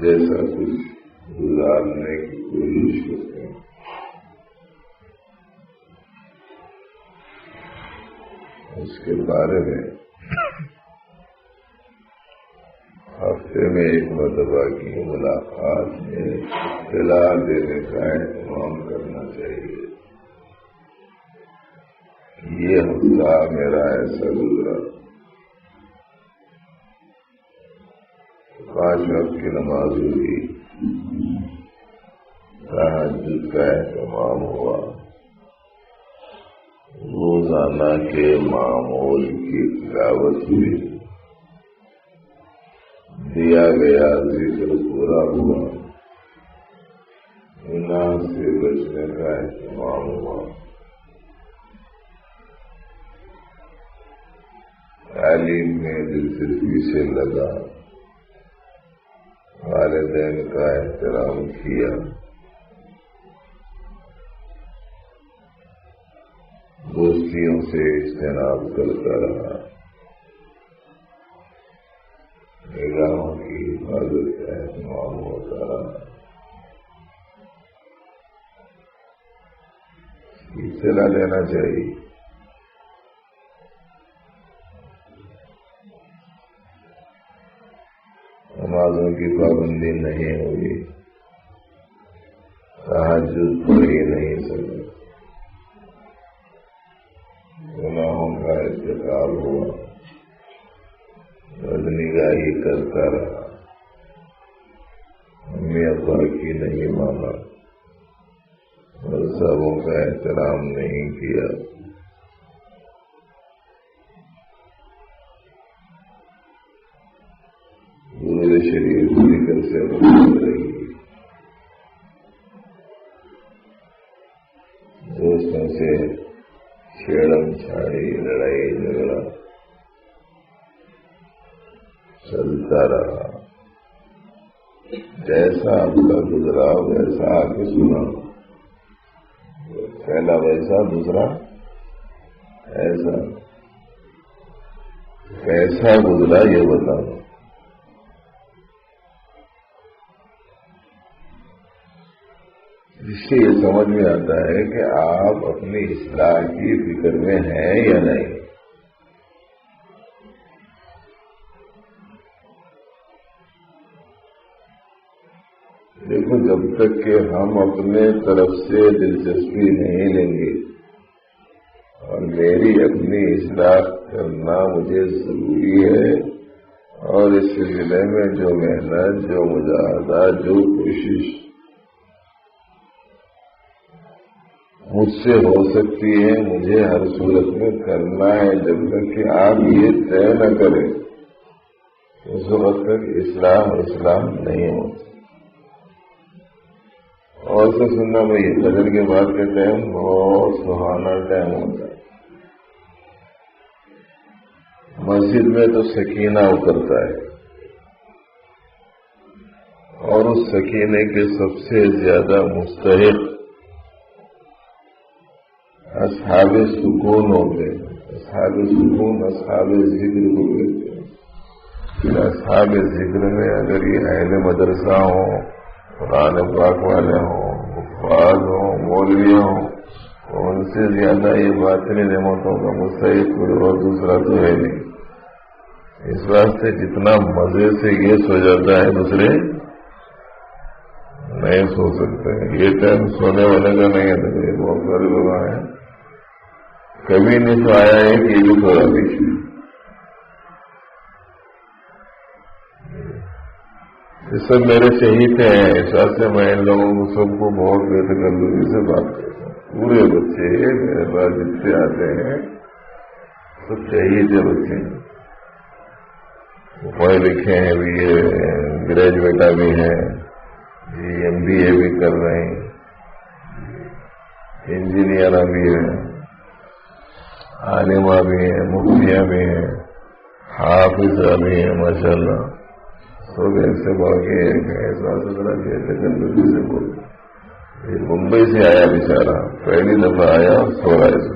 جیسا کچھ گزارنے کی کوشش کرتے ہیں. اس کے بارے میں ہفتے میں ایک مرتبہ کی ملاقات میں اطلاع دینے کا اہتمام کرنا چاہیے. یہ ہفتہ میرا ایسا گزرا 5 وقت کی نماز ہوئی، تہجد کا اہتمام ہوا، روزانہ کے معمول کی تلاوت ہوئی، دیا گیا ذکر پورا ہوا، گناہ سے بچنے کا اہتمام ہوا، تعلیم میں دلچسپی سے لگا، والدین کا احترام کیا، دوستیوں سے اجتناب کرتا رہا، نگاہوں کی حفاظت کا اہتمام ہوتا رہا. اطلاع لینا چاہیے. نمازوں کی پابندی نہیں ہوئی، تہجد پڑھی نہیں سکے، گناہوں کا ارتکاب ہوا، بدنگاہی کرتا رہا، امی ابا کی نہیں مانا، مذہبوں کا احترام نہیں کیا، پورے شریف ذکر سے مشغول رہی، دوستوں سے چھیڑم چھاڑی، لڑائی جھگڑا چلتا رہا. جیسا آپ کا گزرا ویسا آ کے سنا، پہلا ویسا دوسرا ایسا، کیسا گزرا یہ بتاؤ. اس سے یہ سمجھ میں آتا ہے کہ آپ اپنی اصلاح کی فکر میں ہیں یا نہیں. دیکھو، جب تک کہ ہم اپنے طرف سے دلچسپی نہیں لیں گے اور میری اپنی اصلاح کرنا مجھے ضروری ہے، اور اس سلسلے میں جو محنت، جو مجاہدہ، جو کوشش مجھ سے ہو سکتی ہے مجھے ہر صورت میں کرنا ہے. جب تک کہ آپ یہ طے نہ کریں اس وقت تک اصلاح نہیں ہوتی. اور سے سننا بھائی، فجر کے بعد کا ٹائم بہت سہانا ٹائم ہوتا ہے. مسجد میں تو سکینہ اترتا ہے، اور اس سکینے کے سب سے زیادہ مستحق اصحاب سکون ہوتے ہیں. اصحاب سکون اصحاب ذکر کو کہتے ہیں. اصحاب ذکر میں اگر یہ اہل مدرسہ ہوں، قرآن پاک والے ہوں، حفاظ ہوں، مولوی ہوں، تو ان سے زیادہ یہ باطنی نعمتوں کا مستحق کوئی اور دوسرا تو ہے نہیں. اس واسطے جتنا مزے سے یہ سو جاتا ہے دوسرے نہیں سو سکتے. یہ ٹائم سونے والے کا نہیں ہے. بہت سارے لوگ آئے ہیں کبھی نہیں تو آیا ہے کہ یہ بھی سو جاتی. یہ سب میرے شہید ہیں، اس واسطے میں ان لوگوں کو سب کو بہت بے تکلفی سے بات کرتا ہوں. پورے بچے میرے پاس جتنے آتے ہیں سب شہید ہے بچے، پڑھے لکھے ہیں بھی، گریجویٹ بھی ہیں، MBA بھی کر رہے ہیں، انجینئر بھی ہیں، عالمہ بھی ہیں، مفتیاں بھی ہیں، حافظہ بھی ہیں. ماشاء اللہ سب ایسے بڑھ کے ایسا سکڑا کہ تکلفی سے بول. یہ ممبئی سے آیا بیچارہ، پہلی دفعہ آیا، سو رہا ہے.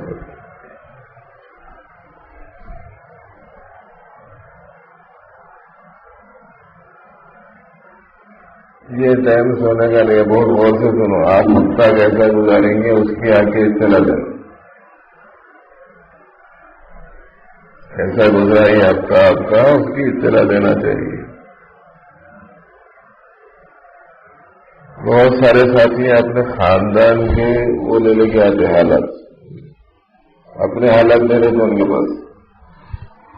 یہ ٹائم سونے کا نہیں، بہت غور سے سنو. آپ ہفتہ کیسا گزاریں گے اس کی آ کے اطلاع دیں. ایسا گزرا ہی ہفتہ آپ کا، اس کی اطلاع دینا چاہیے. بہت سارے ساتھی اپنے خاندان کے وہ لے کے آتے حالات، اپنے حالات لے رہے تھے ان کے پاس،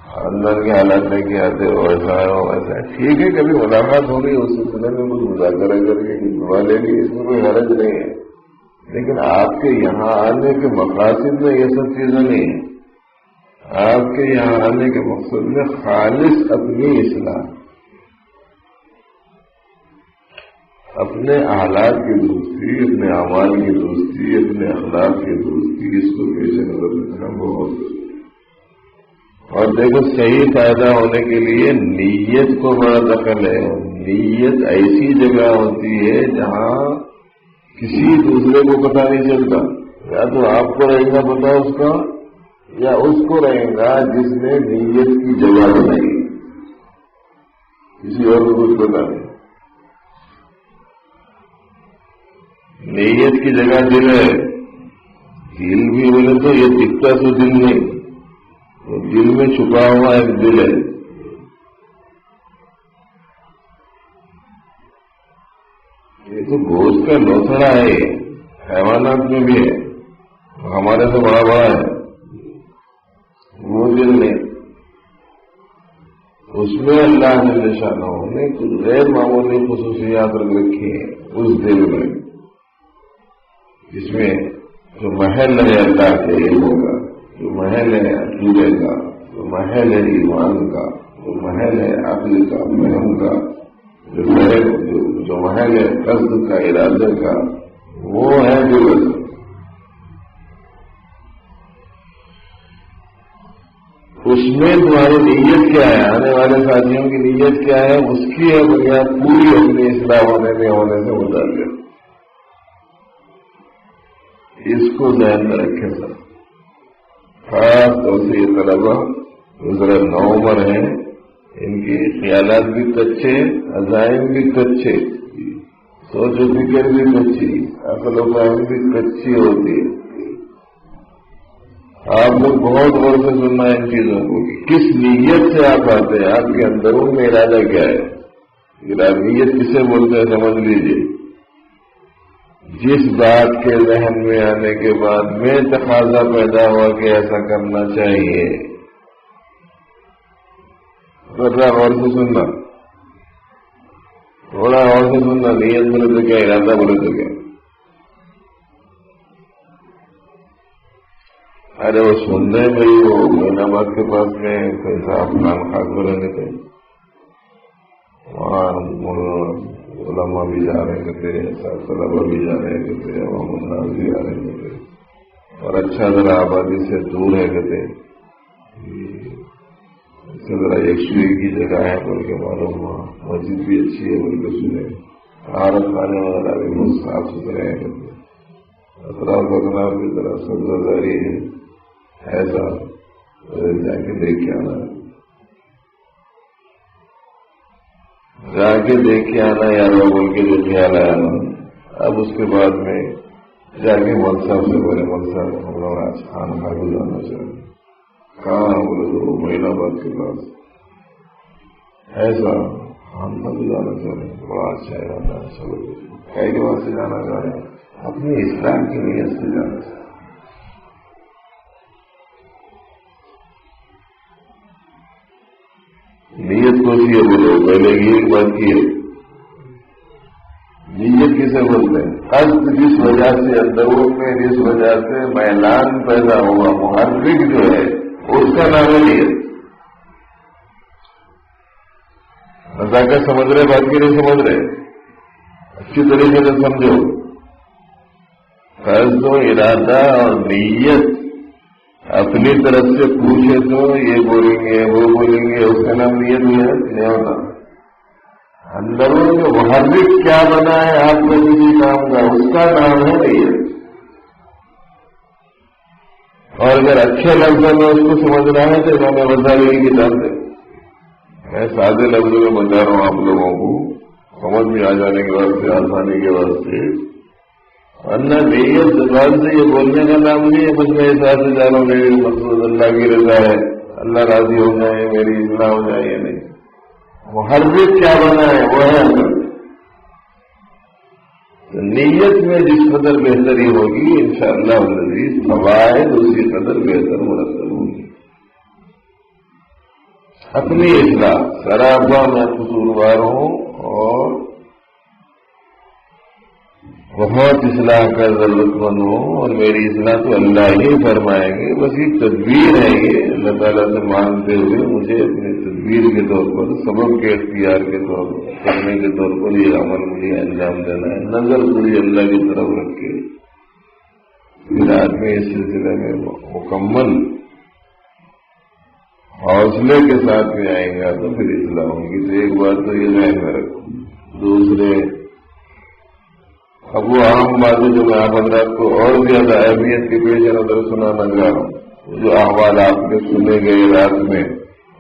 خاندان کے حالات لے کے آتے، ویسا ہے ویسا ہے. ٹھیک ہے، کبھی ملاقات ہو گئی اس سلسلے میں کچھ مذاکرہ کر کے دعا لے لی، اس میں کوئی حرج نہیں ہے. لیکن آپ کے یہاں آنے کے مقاصد میں یہ سب چیزیں نہیں ہیں. آپ کے یہاں آنے کے مقصد میں خالص اپنی اصلاح، اپنے حالات کی درستی، اپنے اعمال کی درستی، اپنے اخلاق کی درستی، اس کو پیش نظر رکھنا بہت ضروری ہے. اور دیکھو، صحیح فائدہ ہونے کے لیے نیت کو بڑا دخل ہے. نیت ایسی جگہ ہوتی ہے جہاں کسی دوسرے کو پتہ نہیں چلتا، یا تو آپ کو رہے گا پتہ اس کا، یا اس کو رہے گا جس نے نیت کی جگہ بنائی، کسی اور کو کچھ پتہ نہیں. نیت کی جگہ دل ہے. دل بھی بولے تو یہ دکھتا تو دل نہیں، تو دل میں چھپا ہوا ایک دل ہے. یہ تو گوشت کا لوتھڑا ہے، حیوانات میں بھی ہے، ہمارے سے بڑا بڑا ہے. وہ دل نہیں، اس میں اللہ نے نشانوں نے کچھ غیر معمولی خصوصیات رکھ رکھی ہیں اس دل میں، جس میں جو محل ہے اللہ کے علموں کا، جو محل ہے عقیدے کا، جو محل ہے ایمان کا، جو محل ہے عقل کا، فہم کا، جو محل ہے قصد کا، ارادے کا، وہ ہے دل. اس میں تمہاری نیت کیا ہے، آنے والے ساتھیوں کی نیت کیا ہے، اس کی ہے بنیاد پوری اپنی اصلاح ہونے میں ہونے سے متعلق. اس کو ذہن میں رکھے سر. خاص طور سے یہ طلبا جو ذرا نوعمر ہیں، ان کے خیالات بھی کچے، عزائم بھی کچے، سوچ و فکر بھی کچی، عقل و فہم بھی کچی ہوتی ہے. آپ کو بہت غور سے سننا ہے ان چیزوں کو کہ کس نیت سے آپ آتے ہیں، آپ کے اندرون میں ارادہ کیا ہے. نیت کسے بولتے ہیں سمجھ لیجیے. جس بات کے ذہن میں آنے کے بعد میں تقاضا پیدا ہوا کہ ایسا کرنا چاہیے، تھوڑا غور سے سننا، تھوڑا غور سے سننا. نیت بولے تو کیا، ارادہ بولے تو کیا. ارے وہ سننے میں ہی وہ مین آباد کے پاس میں پیسہ اپنا خاص رہنے تھے، وہاں علماء بھی جا رہے تھے، طلبا بھی جا رہے تھے، عوام الناس بھی آ رہے تھے، اور اچھا ذرا آبادی سے دور ہے کہتے ذرا یکسوئی کی جگہ ہے بول کے معلوم ہوا. مسجد بھی اچھی ہے بول کے سنے، عارت خانے وغیرہ بھی بہت صاف ستھرے ہیں کہتے، اطراف اطراف کی طرح سبزہ داری ہے. ایسا جا کے دیکھ کے آنا، جا کے دیکھ کے آنا یار بول کے جو خیال آیا نا. اب اس کے بعد میں جا کے مول صاحب سے بولے، مول صاحب ہم لوگ آج خان کھا کے جانا چاہیے. کہاں بولے تو مین آباد کے پاس ایسا خان کھا کے جانا چاہیے، بڑا اچھا ارادہ ہے. چلو کئی کے وہاں سے جانا چاہ رہے ہیں، اپنی اسلام کی نیت سے جانا چاہیے. نیت کو یہ بولو، پہلے یہ بات کی ہے. نیت کسے بولتے ہیں؟ قصد جس وجہ سے اندرون میں جس وجہ سے میلان پیدا ہوا، محرک جو ہے اس کا نام ہے نیت. نزاکت سمجھ رہے، بات کی نہیں سمجھ رہے، اچھی طریقے سے سمجھو. قصد و ارادہ اور نیت اپنی طرف سے پوچھے تو یہ بولیں گے وہ بولیں گے، اس کا نام نیت نہیں ہوتا. اندرون جو محرک کیا بنا ہے آپ کو کسی کام کا، اس کا نام ہے نیت. اور اگر اچھے لفظوں میں اس کو سمجھنا ہے تو امام غزالی کی کتاب ہے. میں سادے لفظوں میں بتا رہا ہوں آپ لوگوں کو، سمجھ میں آ جانے کے واسطے، آسانی کے واسطے، ورنہ نیت زبان سے یہ بولنے کا نام نہیں ہے، بس میں حساب سے جا رہا ہوں میری مقصود اللہ کی رضا ہے، اللہ راضی ہو جائے، میری اصلاح ہو جائے، یہ نہیں۔ وہ ہر چیز کیا بنا ہے وہ ہے اندر۔ نیت میں جس قدر بہتری ہوگی انشاءاللہ العزیز فوائد اسی قدر بہتر مرتب ہوگی۔ اپنی اصلاح، سراپا میں قصوروار ہوں اور بہت اصلاح کا ضرورت مند ہوں، اور میری اصلاح تو اللہ ہی فرمائیں گے، بس یہ تدبیر ہے، یہ اللہ تعالیٰ سے مانگتے ہوئے مجھے اپنی تدبیر کے طور پر، سبب کے اختیار کے طور پر، کرنے کے طور پر یہ عمل مجھے انجام دینا ہے۔ نظر پوری اللہ کی طرف رکھ کے پھر آدمی اس سلسلے میں مکمل حوصلے کے ساتھ میں آئیں گا تو پھر اصلاح ہوگی۔ تو ایک بات تو یہ ذہن میں رکھوں۔ دوسرے، اب وہ عام باتیں جو میں آپ حضرات کو اور زیادہ اہمیت کے پیش نظر سنانا چاہ رہا ہوں، جو احوال آپ نے سنے گئے رات میں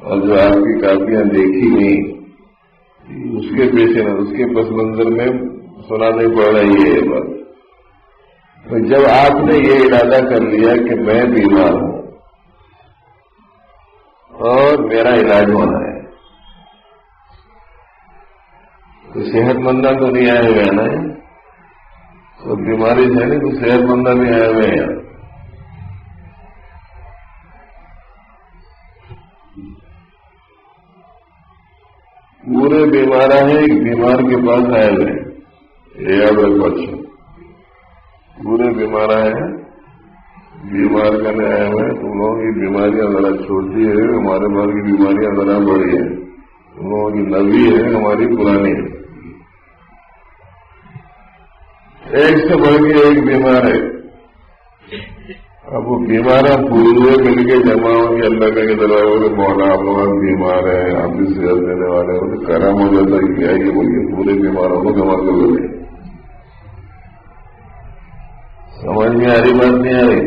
اور جو آپ کی کاپیاں دیکھی گئیں، اس کے پیش نظر، اس کے پس منظر میں سنانے پڑ رہی ہے یہ بات۔ تو جب آپ نے یہ ارادہ کر لیا کہ میں بیمار ہوں اور میرا علاج ہونا ہے، تو صحت مندہ تو نہیں آئے ہوئے نا، تو بیماری سے نہیں تو صحت مندہ نہیں آئے ہوئے ہیں۔ پورے بیمار ہیں، ایک بیمار کے پاس آئے ہوئے ہیں، یہ یاد رکھو اچھا، پورے بیمار ہیں، بیمار کرنے آئے ہوئے ہیں۔ تم لوگوں کی بیماریاں ذرا چھوٹی ہے، ہمارے پاس کی بیماریاں ذرا بڑی ہیں، تم لوگوں کی نوی ہے، ہماری پرانی ہے۔ ایک سے بڑھ کے ایک بیمار ہے، اب وہ بیماراں پورے مل کے جمع ہوں گے اللہ کے دروازے میں، مولا آپ لوگ بیمار ہیں، آپ بھی صحت دینے والے ہیں، کرم ہو جاتا ہے کیا یہ بولیے پورے بیماروں کو جمع کر لیں۔ سمجھ میں آ رہی بات نہیں آ رہی؟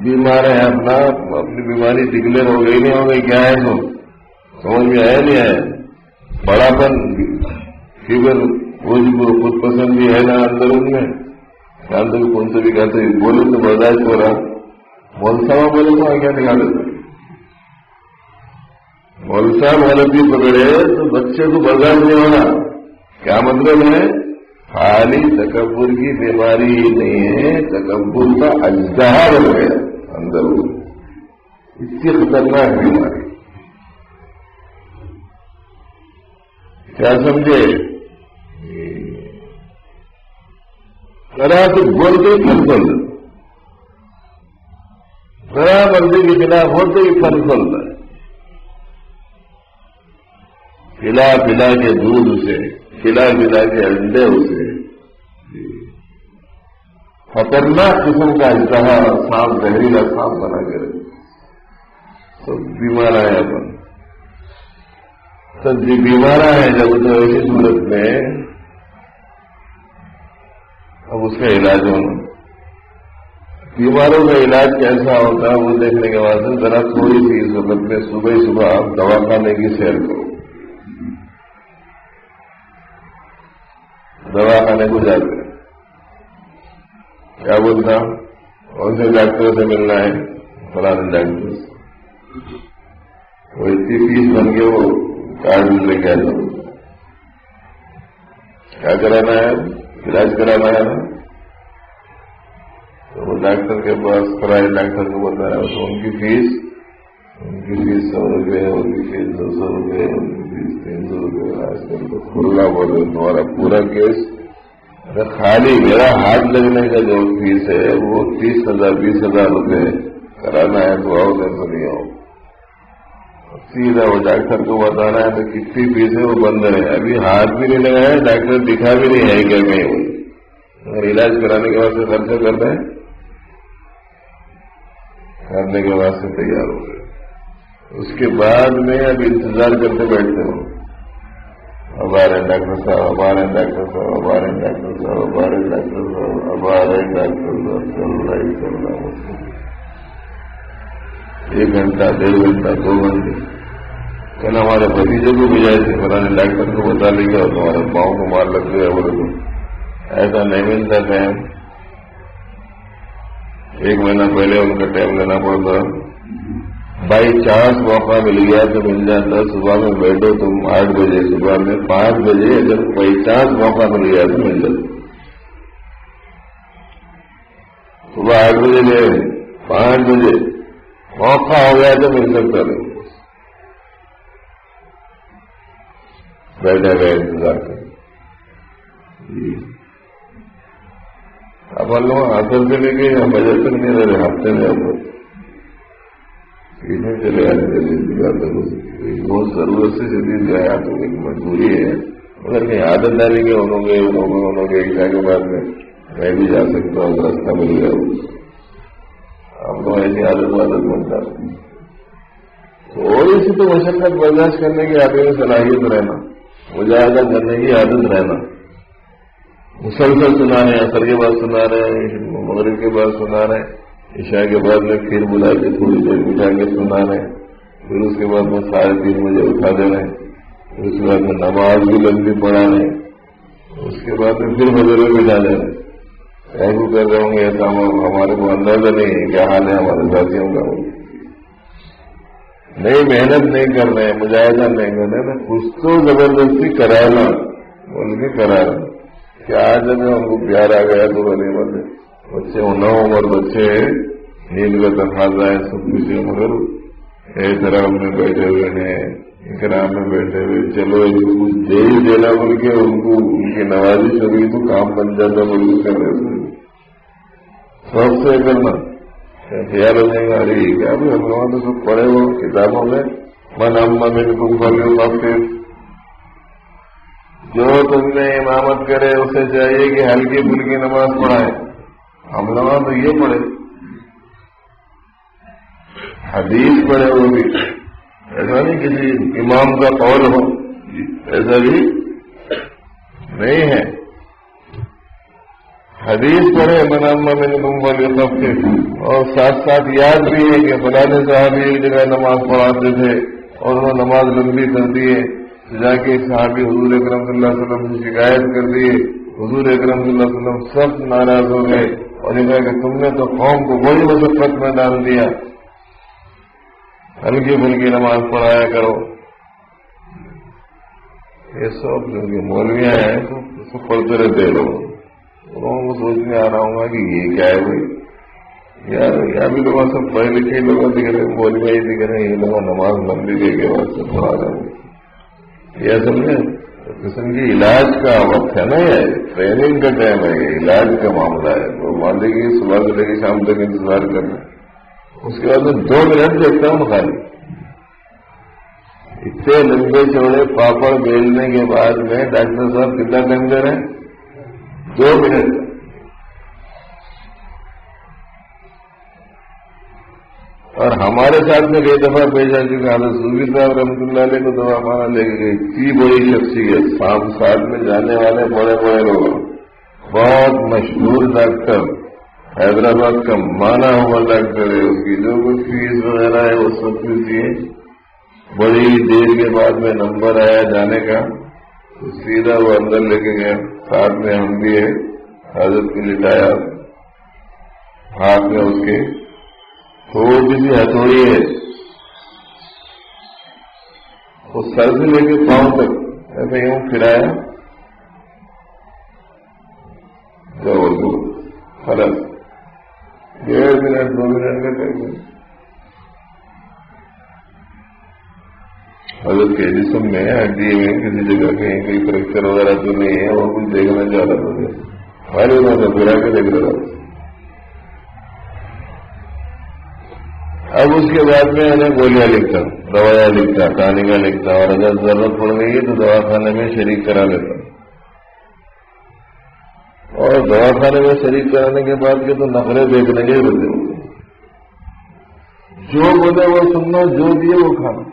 بیمار ہے اپنی بیماری ڈکلیئر ہو گئی نہیں ہو گئی، کیا ہے تو سمجھ میں آیا نہیں آیا؟ بڑا پن، فیور، خود پسند بھی ہے نا اندر ان میں، اندر کون سے بھی کہتے بولے تو برداشت ہو رہا، مولسا بولے تو کیا نکالے، مولسا غلطی پکڑے تو بچے کو برداشت نہیں ہونا۔ کیا مطلب ہے؟ خالی تکبر کی بیماری ہی نہیں ہے، تکبر کا اجزا بن گیا اندر، اس کی خطرناک بیماری۔ کیا سمجھے؟ ذرا تو بولتے ہی پھل کھول رہے، ذرا بندے کے خلاف ہوتے ہی پھل کھول رہے، پلا پلا کے دودھ اسے، پلا پلا کے انڈے اسے، خطرناک قسم کا اجتہا سانپ، زہریلا سانپ بنا کے رکھے، تو بیمار آئے اپن، سب بیمار آئے جب تو ایسی صورت میں اب اس کا علاج ہونا، بیماروں کا علاج کیسا ہوتا ہے وہ دیکھنے کے بعد ذرا تھوڑی سی اس وقت میں صبح ہی صبح آپ دوا خانے کی سیر کرو، دوا خانے کو جاتے ہیں، کیا بولتا کون سے ڈاکٹر سے ملنا ہے، فلانے ڈاکٹر سے، وہ اتنی فیس بن کے وہ کارڈ لے کے آ جاؤ، کیا کرانا ہے، علاج کرانا ہے نا، تو وہ ڈاکٹر کے پاس پرائے ڈاکٹر کو بتایا تو ان کی فیس 100 روپئے، ان کی فیس 200 روپئے، ان کی فیس 300 روپئے، آج کل تو کھلا بولے تمہارا پورا کیس، خالی میرا ہاتھ لگنے کا جو فیس ہے وہ 30,000 20,000 روپئے کرانا ہے، تو آؤ کیسے نہیں آؤ، سیدھا وہ ڈاکٹر کو بتانا ہے تو کتنی فیس ہے وہ بند ہے، ابھی ہاتھ بھی نہیں لگایا، ڈاکٹر دکھا بھی نہیں ہے کیا کہیں، اگر علاج کرانے کے بعد سے خرچہ کرتا ہے، کرنے کے بعد سے تیار ہو گئے، اس کے بعد میں اب انتظار کرتے بیٹھتے ہوں، اب آ رہے ڈاکٹر صاحب، اب آ رہے ڈاکٹر صاحب، اب آ رہے ڈاکٹر صاحب، اب آ رہے ڈاکٹر صاحب، اب آ رہے ڈاکٹر صاحب، چل رہا ہے 1 گھنٹہ 1.5 گھنٹہ 2 گھنٹے، کل ہمارے بھتیجے کو بھی جائے تھے فلانے ڈاکٹر کو بتا لے گا اور تمہارے پاؤں کو مار لگ گیا بولے تو ایسا نہیں ملتا ٹائم. ایک مہینہ پہلے ان کا ٹائم لینا پڑتا. بائی چانس موقع مل گیا تو مل جاتا. صبح میں بیٹھو تم 8 بجے, صبح میں 5 بجے اگر بائی چانس موقع مل گیا تو مل جاتا. صبح 8 بجے گئے, 5 بجے موقع ہو گیا تو مل سکتا نہیں. بیٹھے گئے انتظار کر. اب لوگ حاصل سے لے کے یا بجٹ تک نہیں رہ رہے, ہفتے میں اب پیچھے چلے آتے. بہت ضرورت سے شدید گیا تو ایک مجبوری ہے, مگر کہیں عادت ڈالیں گے انہوں کے ایک کے بعد میں بھی جا سکتا ہوں, راستہ مل گیا. اب تو ایسی عادت بنتا. تھوڑی سی تو مشقت برداشت کرنے کی آگے میں صلاحیت رہنا, مجاہدہ کرنے کی عادت رہنا. مسلسل سنا رہے ہیں, اثر کے بعد سنا رہے ہیں, مغرب کے بعد سنا رہے ہیں, عشاء کے بعد میں پھر بلا کے تھوڑی دیر بٹھا کے سنا رہے ہیں, پھر اس کے بعد میں 3:30 بجے اٹھا دے رہے ہیں, پھر اس کے بعد میں نماز بھی لمبی پڑھا رہے ہیں, اس کے بعد میں پھر بجے میں بٹھا دے رہے ہیں. ایسے کر رہے ہوں گے ایسا ہمارے کو اندازہ نہیں ہے کیا حال ہے ہمارے ساتھیوں کا. نہیں محنت نہیں کر رہے ہیں, مجاہدہ نہیں کر رہے, کچھ تو زبردستی کرانا بول کے کرانا. کیا آج جب ہم کو پیار آ گیا تو بنے بنے بچے 9 عمر بچے نیند کا تقاضا ہے سب کچھ, مگر احترام میں بیٹھے ہوئے ہیں, اکرام میں بیٹھے ہوئے, چلو دے ہی دینا بول کے ان کو ان کی نوازش ہوگی تو کام بن جاتا بول کے کر رہے تھے. شوق سے کرنا خیال ہو جائے گا. ارے کیا بھی ہم لوگوں نے سب پڑھے ہو کتابوں میں, من اما میں تم پڑھے ہو. جو تم نے امامت کرے اسے چاہیے کہ ہلکی پھلکی نماز پڑھائے. ہم لوگ تو یہ پڑھے, حدیث پڑھے, وہ بھی ایسا نہیں کسی امام کا قول ہو, ایسا بھی نہیں ہے. حدیث پڑھے منامہ میں تم والے سب کے, اور ساتھ ساتھ یاد بھی ہے کہ فلانے صاحب ایک جگہ نماز پڑھاتے تھے اور انہوں نماز لمبی کر دی ہے. جا کے ایک صحابی حضور اکرم صلی اللہ علیہ وسلم سے شکایت کر دی. حضور اکرم صلی اللہ علیہ وسلم سب ناراض ہو گئے اور یہ کہا کہ تم نے تو قوم کو بڑی مشقت میں ڈال دیا, ہلکی پھلکی نماز پڑھایا کرو. یہ سب جو مولویاں ہیں تو پڑھتے رہتے لوگ, لوگوں کو سوچنے آ رہا ہوں گا کہ یہ کیا ہے بھائی. یہاں بھی لوگ سب پڑھے لکھے لوگ دکھ رہے, مولویا ہی دکھ رہے ہیں, یہ لوگ نماز لمبی دے کے بعد سے پڑھا رہے ہیں. یہ اصل میں قسم کی علاج کا وقت ہے نا, یہ ٹریننگ کا ٹائم ہے, یہ علاج کا معاملہ ہے. تو مان لے کہ صبح سے لے کے شام تک انتظار کرنا, اس کے بعد میں 2 منٹ دیکھتا ہوں خالی. اتنے لمبے چوڑے پاپڑ بیلنے کے بعد میں ڈاکٹر صاحب کتنا ٹائم دے رہے ہیں؟ 2 منٹ. اور ہمارے ساتھ میں کئی دفعہ پیش آ چکا حضرت صوفی صاحب رحمۃ اللہ علیہ کو دوا مانا لے کے گئی. اتنی بڑی شخصیت, ساتھ میں جانے والے بڑے بڑے لوگ, بہت مشہور ڈاکٹر, حیدرآباد کا مانا ہوا ڈاکٹر ہے. اس کی جو کچھ فیس وغیرہ ہے وہ سب کچھ دیے. بڑی دیر کے بعد میں نمبر آیا جانے کا تو سیدھا وہ اندر لے کے گیا. ساتھ میں ہم بھی ہے, حضرت کو لٹایا, ہاتھ میں اس کے تھوڑی سی ہتھوڑی ہے, اس سر سے لے کے پاؤں تک ایسے یوں پھرایا, جو فرق 1.5 منٹ 2 منٹ کا ٹائم. حضرت کے جسم میں ہڈی میں کسی جگہ کہیں کوئی فریکچر وغیرہ تو نہیں ہے, اور کچھ دیکھنا چاہ رہا تھا, ہمارے وہاں سے پھرا کے دیکھ رہا تھا. اب اس کے بعد میں انہیں گولیاں لکھتا, دوائیاں لکھتا, ٹانیاں لکھتا, اور اگر ضرورت پڑ گئی تو دواخانے میں شریک کرا لیتا. اور دواخانے میں شریک کرانے کے بعد کے تو نخرے دیکھنے کے بولتے, جو بولے وہ سننا, جو دیے وہ کھانا.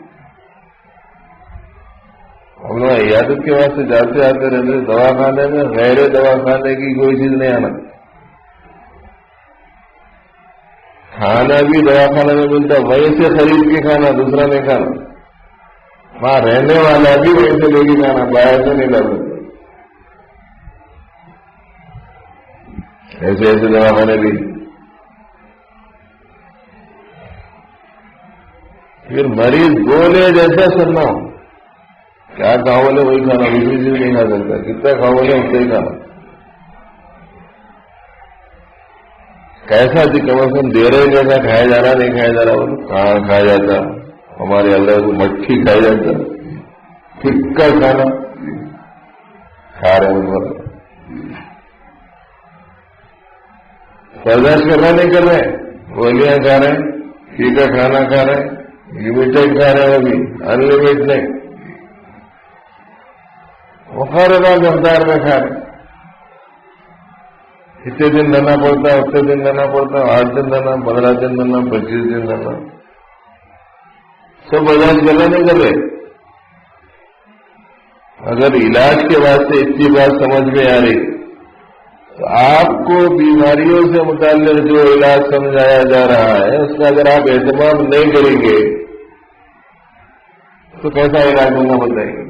ہم لوگ عیادت کے واسطے جاتے آتے رہتے, دواخانے میں غیر دواخانے کی کوئی چیز نہیں آنا. کھانا بھی دواخانے میں ملتا, وہیں سے خرید کے کھانا, دوسرا نہیں کھانا. وہاں رہنے والا بھی وہیں سے لے کے جانا، باہر سے نہیں لا سکتا. ایسے ایسے دوا میں نے لی. پھر مریض بولے جیسا سننا ہو، کیا کھاؤ بولے وہی کھانا، دوسری چیز نہیں کھا سکتا، کتنا کھاؤ بولے اتنا ہی کھانا. کیسا جی کم از کم دے رہے کیسا کھایا جا رہا نہیں کھایا جا رہا، بولے کہاں کھایا جاتا، ہمارے اللہ کو مٹھی کھایا جاتا، پھکا کھانا کھا رہے ہیں. برداشت کرنا نہیں کر رہے، گولیاں کھا رہے ہیں، پھیکا کھانا کھا رہے ہیں، لمیٹڈ کھا رہے ہیں، ابھی ان لمیٹڈ نہیں، مقررہ مقدار میں کھا رہے ہیں. اتنے دن رہنا پڑتا ہے، اتنے دن رہنا پڑتا ہے، 8 دن رہنا، 15 دن رہنا، 25 دن رہنا، سب برداشت کرنا نہیں کر رہے. اگر علاج کے واسطے اتنی بات سمجھ میں آ رہی تو آپ کو بیماریوں سے متعلق جو علاج سمجھایا جا رہا ہے اس کا اگر آپ اہتمام نہیں کریں گے تو کیسا علاج ہوگا بتائیے.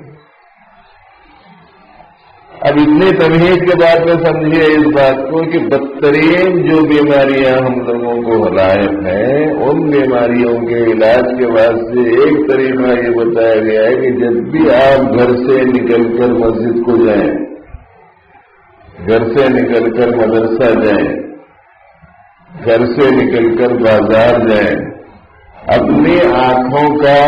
اب اتنی تمہید کے بعد میں سمجھیے اس بات کو کہ بدترین جو بیماریاں ہم لوگوں کو لائق ہیں ان بیماریوں کے علاج کے واسطے ایک طریقہ یہ بتایا گیا ہے کہ جب بھی آپ گھر سے نکل کر مسجد کو جائیں، گھر سے نکل کر مدرسہ جائیں، گھر سے نکل کر بازار جائیں، اپنی آنکھوں کا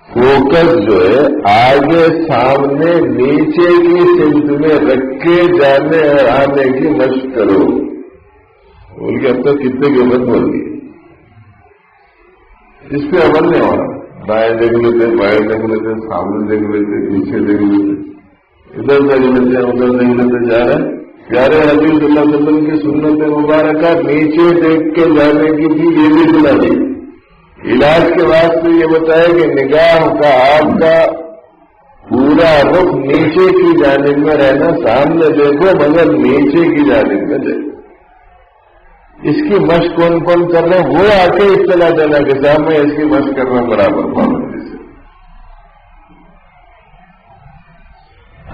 فوکس جو ہے آگے سامنے نیچے کی سمت میں رکھ کے جانے اور آنے کی مشق کرو. بول کے اب تک کتنے کی عمر بول گئی، اس پہ عمل نہیں ہو رہا. دائیں دیکھ لیتے، بائیں دیکھ لیتے، سامنے دیکھ لیتے، پیچھے دیکھ لیتے، ادھر دیکھ لیتے ہیں، ادھر دیکھ لیتے جا رہے ہیں. پیارے حبیب صلی اللہ علیہ وسلم کی سنت مبارکہ نیچے دیکھ کے جانے کی بھی یہ بھی سنا دی. علاج کے واسطے یہ بتایا کہ نگاہ کا آپ کا پورا رخ نیچے کی جانب میں رہنا، سامنے دیکھو مگر نیچے کی جانب میں دیکھو. اس کی مشق کون کون کر رہے ہیں وہ آ کے اطلاع دینا کہ صاحب میں اس کی مشق کر رہا ہوں برابر پابندی سے.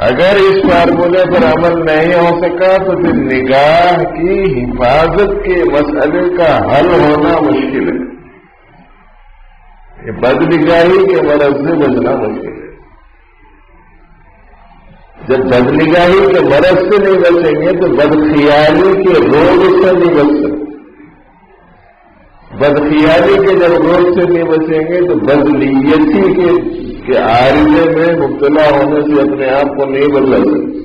اگر اس فارمولے پر عمل نہیں ہو سکا تو پھر نگاہ کی حفاظت کے مسئلے کا حل ہونا مشکل ہے. یہ بدنگاہی کے مرض سے بچنا مشکل ہے. جب بدنگاہی کے مرض سے نہیں بچیں گے تو بدخیالی کے روگ سے نہیں بچ سکتے. بدخیالی کے جب روگ سے نہیں بچیں گے تو بدنیتی کے عارضے میں مبتلا ہونے سے اپنے آپ کو نہیں بچا سکتے.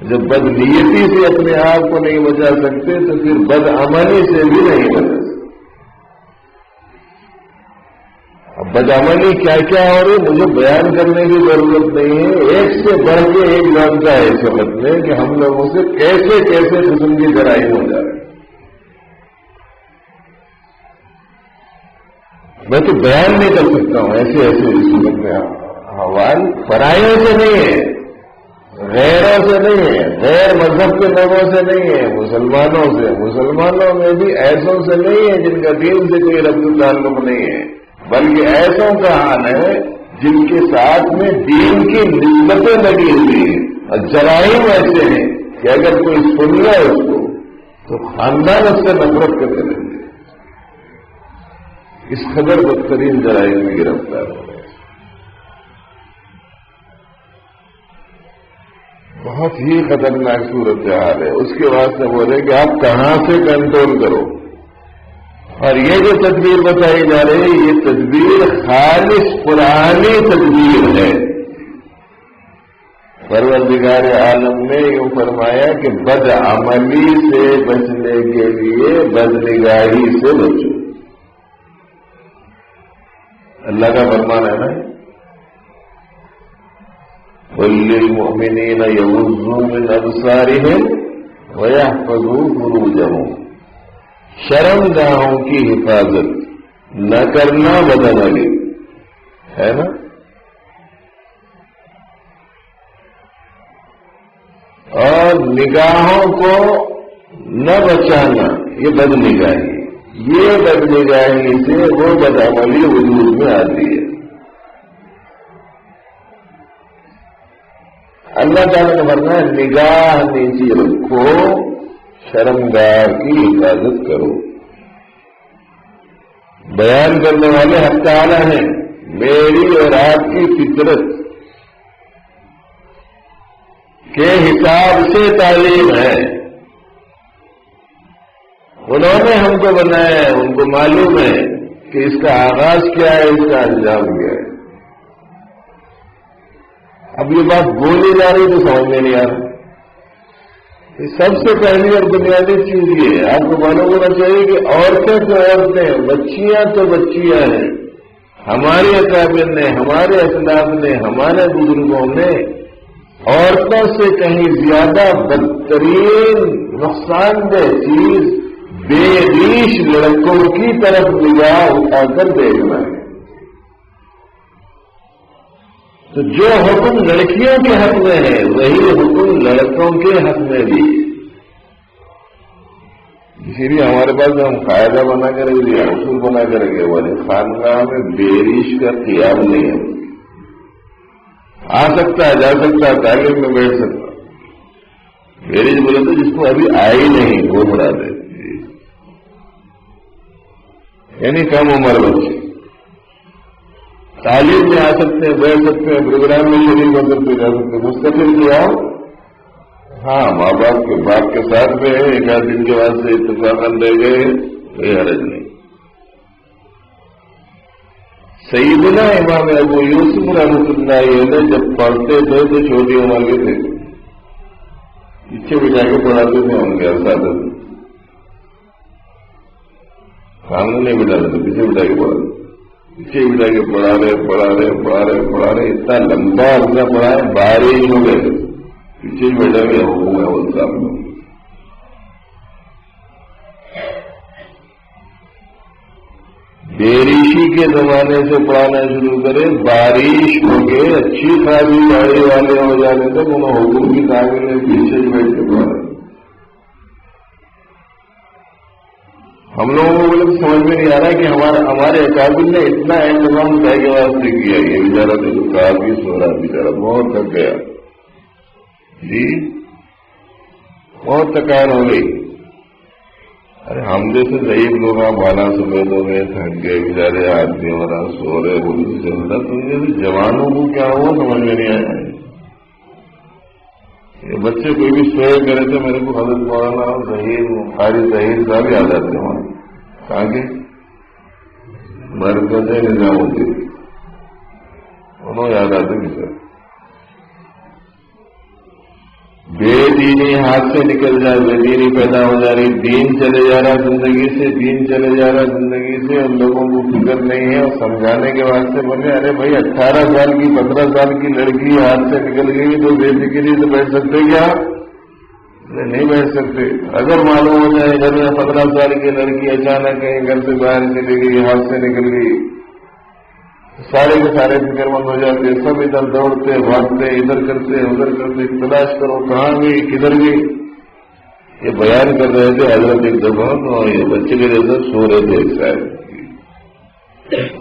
جب بدنیتی سے اپنے آپ کو نہیں بچا سکتے تو پھر بدعملی سے بھی نہیں بچا سکتے. اب بدعملی کیا کیا ہو رہی مجھے بیان کرنے کی ضرورت نہیں ہے، ایک سے بڑھ کے ایک جانتا ہے اس وقت میں کہ ہم لوگوں سے کیسے کیسے قسم کی جرائم ہو جا رہی. میں تو بیان نہیں کر سکتا ہوں ایسے ایسے اس وقت میں. حوال فرائض سے نہیں ہے، غیروں سے نہیں ہے، غیر مذہب کے لوگوں سے نہیں ہے، مسلمانوں سے. مسلمانوں میں بھی ایسوں سے نہیں ہے جن کا دین سے کوئی ربط تعلق نہیں ہے، بلکہ ایسوں کا حال ہے جن کے ساتھ میں دین کی نسبتیں لگی ہوئی ہیں. اور جرائم ایسے ہیں کہ اگر کوئی سن لے اس کو تو خاندان اس سے نفرت کرنے لگے. اس قدر بدترین جرائم میں گرفتار ہو گئے. بہت ہی خطرناک صورتحال ہے. اس کے بعد سے بولے کہ آپ کہاں سے کنٹرول کرو. اور یہ جو تدبیر بتائی جا رہی ہے یہ تدبیر خالص قرآنی تدبیر ہے. پروردگار عالم نے یوں فرمایا کہ بد عملی سے بچنے کے لیے بدنگاہی سے بچو. اللہ کا فرمان ہے نا، قل للمؤمنین یغضوا من ابصارہم ویحفظوا فروجہم. شرمگاہوں کی حفاظت نہ کرنا بدعملی ہے نا. اور نگاہوں کو نہ بچانا یہ بدنگاہی. یہ بدنگاہی سے وہ بدعملی وجود میں آتی ہے. اللہ تعالیٰ نے فرمایا نگاہ نیچی رکھو، شرمگاہ کی حفاظت کرو۔ بیان کرنے والے حق تعالیٰ ہیں، میری اور آپ کی فطرت کے حساب سے تعلیم ہے۔ انہوں نے ہم کو بنایا ہے، ان کو معلوم ہے کہ اس کا آغاز کیا ہے، اس کا انجام کیا ہے۔ اب یہ بات بولی جا رہی تو سمجھ میں نہیں آ رہا۔ سب سے پہلی اور بنیادی چیز یہ ہے، آپ کو معلوم ہونا چاہیے کہ عورتیں تو عورتیں، بچیاں تو بچیاں ہیں۔ ہمارے اکابر نے، ہمارے اسلاف نے، ہمارے بزرگوں نے عورتوں سے کہیں زیادہ بدترین نقصان دہ چیز بے ریش لڑکوں کی طرف نگاہ اٹھا کر دیکھنا ہے۔ تو جو حکم لڑکیوں کے حق میں ہے وہی حکم لڑکوں کے حق میں بھی۔ اسی لیے ہمارے پاس ہم قاعدہ بنا کر رکھ دیا، اصول بنا کر رکھے والے خانقاہ میں بیریش کا خیال نہیں ہے۔ آ سکتا ہے، جا سکتا ہے، تعلیم میں بیٹھ سکتا۔ بیریش بولے تو جس کو ابھی آئی نہیں وہ بڑھا دے، یعنی کم عمر بچے تعلیم میں آ سکتے ہیں، بیٹھ سکتے ہیں، پروگرام میں شریک ہو سکتے، جا سکتے، مستقل کیا ہو۔ ہاں ماں باپ کے ساتھ میں ایک آدھ دن کے بعد سے اتفاقاً رہ گئے، کوئی حرج نہیں۔ سیدنا امام ابو یوسف رحمۃ اللہ علیہ جب پڑھتے تھے تو چھوٹی عمر کے تھے، پیچھے بٹھا کے پڑھاتے تھے ان کے اساتذہ، سامنے نہیں بٹھاتے تھے، پیچھے بٹھا کے پڑھاتے، پیچھے بٹھا کے پڑھا رہے اتنا لمبا عرصہ پڑھائے، بارش ہو گئے، پیچھے بیٹھا گیا حکم ہے وہ صاحب۔ بیریشی کے زمانے سے پڑھانا شروع کرے، بارش ہو گئے، اچھی خاصی گاڑی والے ہو جانے تک انہوں حکم کی تعمیر میں پیچھے بیٹھ کے پڑھا رہے۔ ہم لوگوں کو سمجھ میں نہیں آ رہا کہ ہمارے اکابر نے اتنا انتظام طے کے واسطے کیا۔ یہ بیچارہ تو کافی سو رہا، بیچارہ بہت تھک گیا جی، بہت تکان ہو گئی۔ ارے ہم جیسے ضعیف لوگ بالا سفیدوں میں تھک گئے، بیچارے آدمی ہمارا سو رہے، بول چلتا، تم جیسے جوانوں کو کیا ہوا سمجھ میں نہیں آیا۔ یہ بچے کوئی بھی سوئے کرے تو میرے کو حضرت مولانا قاری ظہیر صاحب یاد آتے ہیں، وہاں کہاں کے مرکز نظام الدین، انہوں یاد آتے ہیں سر۔ بے دینی ہاتھ سے نکل جائے، بے دینی پیدا ہو جا رہی، دین چلے جا رہا زندگی سے، دین چلے جا رہا زندگی سے، ان لوگوں کو فکر نہیں ہے اور سمجھانے کے واسطے بولے ارے بھائی 18 سال کی 15 سال کی لڑکی ہاتھ سے نکل گئی تو بے فکری سے بیٹھ سکتے کیا؟ نہیں بیٹھ سکتے۔ اگر معلوم ہو جائے گھر میں 15 سال کی لڑکی اچانک کہیں گھر سے باہر چلی گئی، ہاتھ سے نکل گئی، سارے کے سارے فکر مند ہو جاتے، سب ادھر دوڑتے بھاگتے، ادھر کرتے ادھر کرتے، تلاش کرو کہاں گئی کدھر گئی۔ یہ بیان کر رہے تھے حضرت ایک دفعہ، تو یہ بچے کے جیسے سو رہے تھے ایک شاید،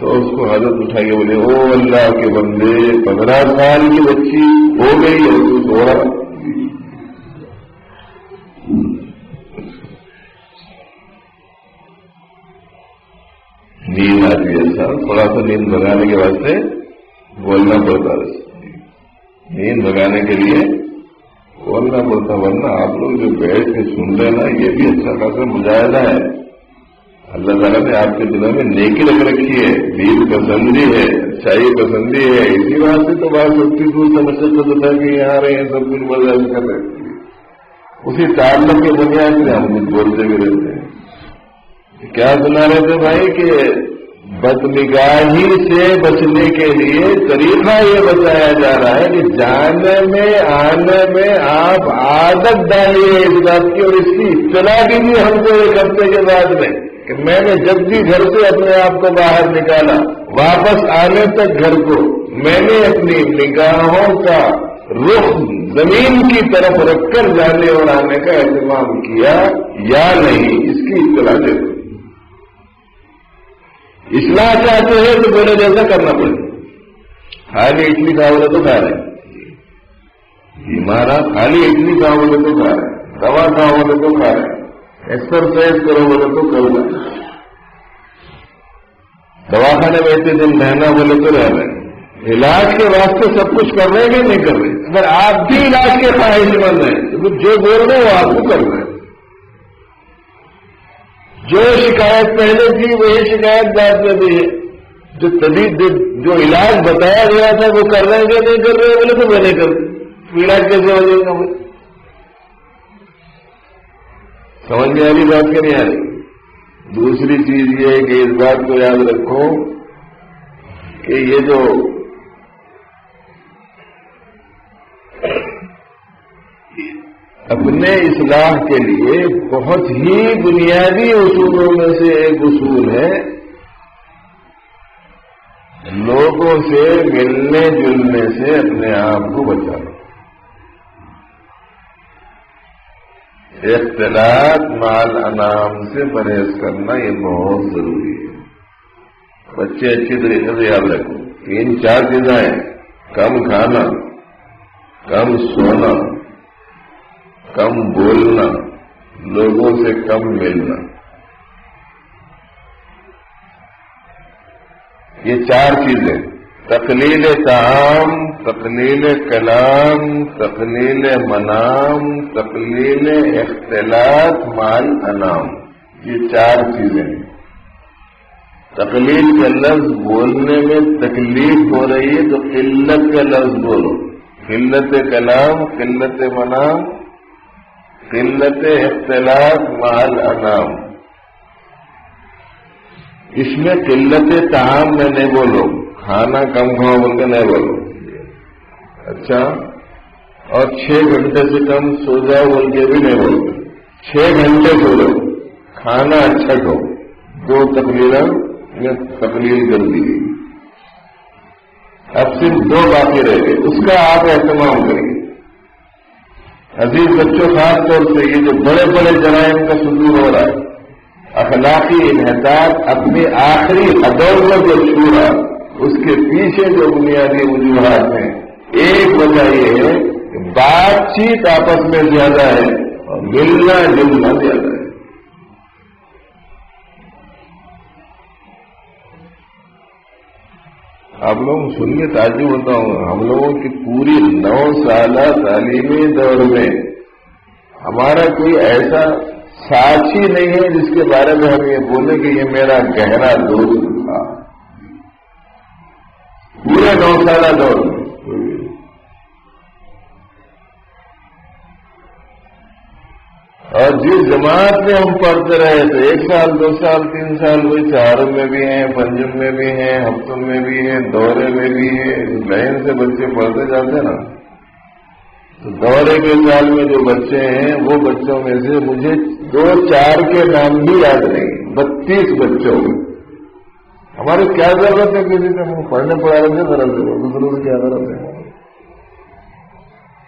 تو اس کو حضرت اٹھا کے بولے او اللہ کے بندے، 15 سال کی بچی ہو گئی اور تو سو رہا۔ نیند آتی ہے سر، تھوڑا سا نیند بھگانے کے واسطے بولنا پڑتا ہے، نیند بھگانے کے لیے بولنا پڑتا، ورنہ آپ لوگ جو بیٹھ کے سن رہے نا یہ بھی اچھا خاصا مجاہدہ ہے۔ اللہ تعالیٰ نے آپ کے دلوں میں نیکی رکھ رکھی ہے، دین پسندی ہے، اچھائی پسندی ہے، اسی بات سے تو بات سکتی دور سمجھ تو ہوتا ہے کہ یہاں رہے ہیں سب کچھ برداشت کر رہے ہیں، اسی تعلق کے بنیاد سے ہم کچھ بولتے بھی رہتے ہیں۔ کیا سنا رہے تھے بھائی کہ بدنگاہی سے بچنے کے لیے طریقہ یہ بتایا جا رہا ہے کہ جانے میں آنے میں آپ عادت ڈالیے اس بات کی، اور اس کی اطلاع دیجیے ہم کو ایک ہفتے کے بعد میں کہ میں نے جب بھی گھر سے اپنے آپ کو باہر نکالا، واپس آنے تک گھر کو میں نے اپنی نگاہوں کا رخ زمین کی طرف رکھ کر جانے اور آنے کا اہتمام کیا یا نہیں، اس کی اطلاع دے دو۔ اصلاح چاہتے ہیں تو پہلے جیسا کرنا پڑے، خالی اڈلی کھا رہے تو کھا رہے، بیمارا خالی اڈلی کھاؤ بولے تو کھا رہے ہیں، دوا کھاؤ بولے تو کھا رہے ہیں، ایکسرسائز کرو بولے تو کر رہے ہیں، دواخانے میں اتنے دن رہنا بولے تو رہ رہے ہیں، علاج کے واسطے سب کچھ کر رہے ہیں کہ نہیں کر رہے؟ اگر آپ بھی علاج کے خواہش مند ہیں تو جو بول رہے ہیں وہ آپ کو کر رہے ہیں، جو شکایت پہلے تھی وہی شکایت بعد میں بھی ہے، جو طبیب جو علاج بتایا گیا تھا وہ کر رہے ہیں کہ نہیں کر رہے بولے تو میں نہیں کر رہے، علاج کیسے ہو جائے گا؟ سمجھ میں آ رہی بات کہ نہیں آ رہی؟ دوسری چیز یہ ہے کہ اس بات کو یاد رکھو کہ یہ جو اپنے اصلاح کے لیے بہت ہی بنیادی اصولوں میں سے ایک اصول ہے لوگوں سے ملنے جلنے سے اپنے آپ کو بچانا، اختلاط مع الانام سے پرہیز کرنا یہ بہت ضروری ہے۔ بچے اچھی طریقے سے یاد رکھو، 3-4 چیزیں ہیں: کم کھانا، کم سونا، کم بولنا، لوگوں سے کم ملنا، یہ 4 چیزیں: تقلیل طعام، تقلیل کلام، تقلیل منام، تقلیل اختلاط مع الانام، یہ 4 چیزیں ہیں۔ تقلیل کا لفظ بولنے میں تکلیف ہو رہی ہے تو قلت کا لفظ بولو، قلت کلام، قلت منام، قلت اختلاط مع الانام۔ اس میں قلت طعام میں نہیں بولو، کھانا کم کھاؤ بول کے نہیں بولو، اچھا، اور 6 گھنٹے سے کم سو جاؤ بول کے بھی نہیں بولو، 6 گھنٹے سو جاؤ، کھانا اچھا کھاؤ، 2 تقلیلاں میں تقلیل کر دی گئی، اب صرف 2 باقی رہ گئے، اس کا آپ اہتمام کریں۔ عزیز بچوں، خاص طور سے یہ جو بڑے بڑے جرائم کا صدور ہو رہا ہے، اخلاقی انحطاط اپنی آخری حدوں پر جو چھو رہا، اس کے پیچھے جو بنیادی وجوہات ہیں، ایک وجہ یہ ہے کہ بات چیت آپس میں زیادہ ہے اور ملنا جلنا زیادہ ہے۔ آپ لوگ سن کے تعجب ہوتا ہوں، ہم لوگوں کی پوری 9 سالہ تعلیمی دور میں ہمارا کوئی ایسا ساتھی نہیں ہے جس کے بارے میں ہم یہ بولیں کہ یہ میرا گہرا دوست تھا، پورے 9 سالہ دور میں۔ اور جس جماعت میں ہم پڑھتے رہے تو 1 سال 2 سال 3 سال وہی چہارم میں بھی ہیں، پنجم میں بھی ہیں، ہفتم میں بھی ہیں، دورے میں بھی ہیں، لائن سے بچے پڑھتے جاتے نا، تو دورے کے سال میں جو بچے ہیں وہ بچوں میں سے مجھے 2-4 کے نام بھی یاد نہیں، 32 بچوں میں۔ ہماری کیا ضرورت ہے کسی سے؟ ہم پڑھنے پڑھانے سے ضرورت ہے، دوسروں سے کیا ضرورت ہے؟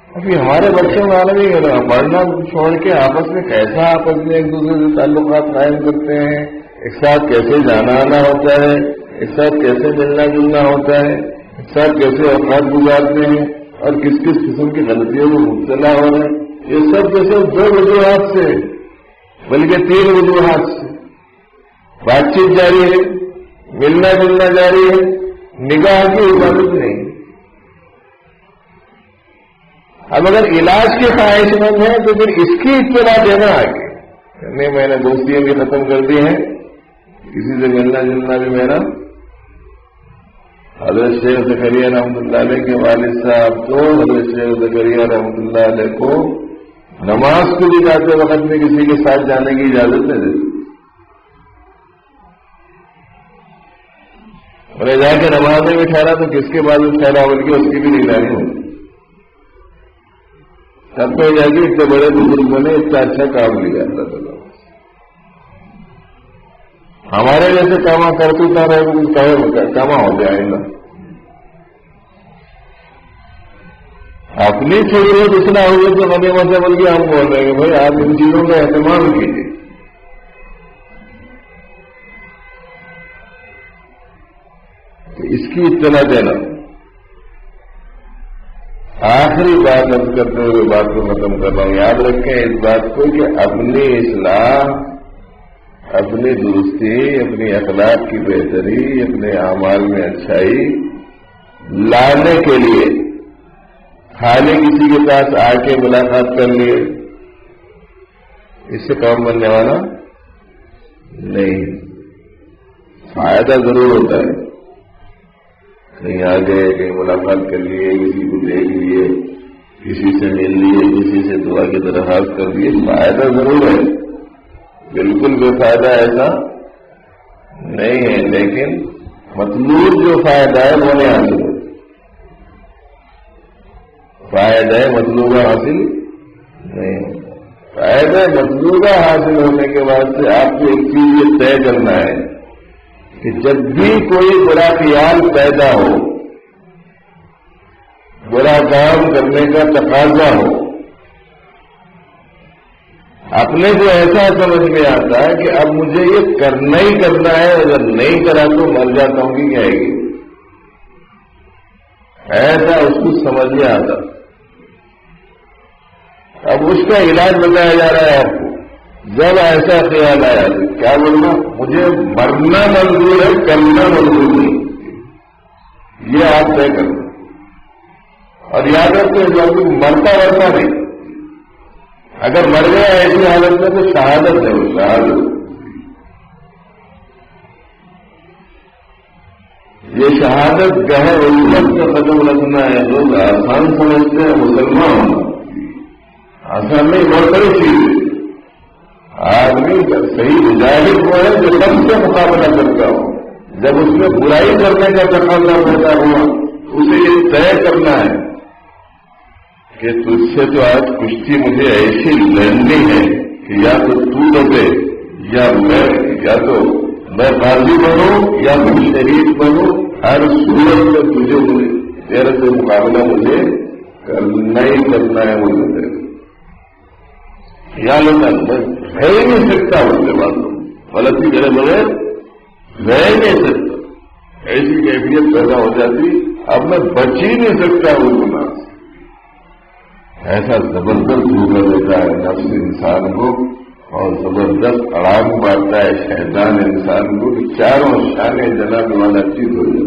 ابھی ہمارے بچوں کا عالم ہی ہے، پڑھنا چھوڑ کے آپس میں کیسا آپس میں ایک دوسرے سے تعلقات قائم کرتے ہیں، ایک ساتھ کیسے جانا آنا ہوتا ہے، ایک ساتھ کیسے ملنا جلنا ہوتا ہے، ایک ساتھ کیسے اوقات گزارتے ہیں، اور کس کس قسم کی غلطیوں میں مبتلا ہو رہے ہیں، یہ سب جیسے 2 وجوہات سے، بلکہ 3 وجوہات سے۔ بات چیت جاری ہے، ملنا جلنا جاری ہے، نگاہ کی حفاظت نہیں۔ اب اگر علاج کی خواہش مند ہے تو پھر اس کی اطلاع دینا آگے، نہیں میں نے دوستیاں بھی ختم کر دی ہیں، کسی سے ملنا جلنا بھی میرا۔ حضرت شیخ زکریا رحمۃ اللہ علیہ کے والد صاحب تو حضرت شیخ زکریا رحمۃ اللہ علیہ کو نماز کو بھی جاتے وقت میں کسی کے ساتھ جانے کی اجازت نہیں دیتی، اور جا کے نماز میں بھی ٹھہرا تو کس کے بعد ٹھہرا بلکہ اس کی بھی نگرانی ہوتی، سب کو جا کے اتنے بڑے بزرگوں نے اتنا اچھا کام لیا اللہ تعالیٰ۔ ہمارے جیسے کاما کرتے تھا رہے کاما ہو جائے گا، اپنی چھوڑی ہو اتنا ہوگا تو مدے مزے بول کے ہم بول رہے ہیں کہ بھائی آپ ان چیزوں کا اہتمام کیجیے۔ تو اس کی اطلاع دینا، آخری بات اب کرتے ہوئے بات کو ختم کر رہا ہوں. یاد رکھیں اس بات کو کہ اپنی اصلاح، اپنی درستی، اپنی اخلاق کی بہتری، اپنے اعمال میں اچھائی لانے کے لیے خالی کسی کے پاس آ کے ملاقات کر لیے اس سے کام بننے والا نہیں. فائدہ ضرور ہوتا ہے، کہیں آ گئے، کہیں ملاقات کر لیے، کسی کو دیکھ لیے، کسی سے مل لیے، کسی سے دعا کی درخواست کر لیے، فائدہ ضرور ہے، بالکل بے فائدہ ایسا نہیں ہے. لیکن مطلوب جو فائدہ ہے وہ نہیں حاصل ہو. فائدہ مطلوبہ حاصل نہیں ہوتا. فائدہ مطلوبہ حاصل ہونے کے بعد سے آپ کو ایک چیز یہ طے کرنا ہے کہ جب بھی کوئی برا خیال پیدا ہو، برا کام کرنے کا تقاضا ہو، اپنے کو ایسا سمجھ میں آتا ہے کہ اب مجھے یہ کرنا ہی کرنا ہے، اگر نہیں کرا تو مر جاتا ہوں کہ کیا ہے گی، ایسا اس کو سمجھ میں آتا. اب اس کا علاج بتایا جا رہا ہے آپ کو. جب ایسا خیال آیا تو کیا بولنا، مجھے مرنا منظور ہے، کرنا منظور نہیں، یہ آپ طے کرنا. اور یاد رکھتے ہیں جو مرتا ورتا نہیں، اگر مر گیا ایسی حالت میں تو شہادت ہے، وہ شہادت. یہ شہادت گہے علمت کا قدم رکھنا ہے. لوگ آسان سمجھتے ہیں مسلمان ہونا، آسان نہیں، بہت بڑی چیز ہے. آدمی صحیح مجاہد وہ ہے جو سب سے مقابلہ کرتا ہو. جب اس میں برائی کرنے کا تقاضا پیدا ہوا اسے یہ طے کرنا ہے کہ تجھ سے تو آج کشتی مجھے ایسی لڑنی ہے کہ یا تو بچے یا میں غازی بنوں یا میں شہید بنوں، ہر صورت میں تجھے تیرے سے مقابلہ مجھے کرنا ہی کرنا ہے. مجھے یا لیتا میں رہ ہی نہیں سکتا اس کے بعد غلطی کرے بغیر رہ ہی نہیں سکتا. ایسی کیفیت پیدا ہو جاتی اب میں بچ ہی نہیں سکتا اس گناہ سے. ایسا زبردست دھوکہ دیتا ہے نفس انسان کو اور زبردست اڑان مارتا ہے شیطان انسان کو کہ چاروں شانے جناب والا چیز ہو جاتی.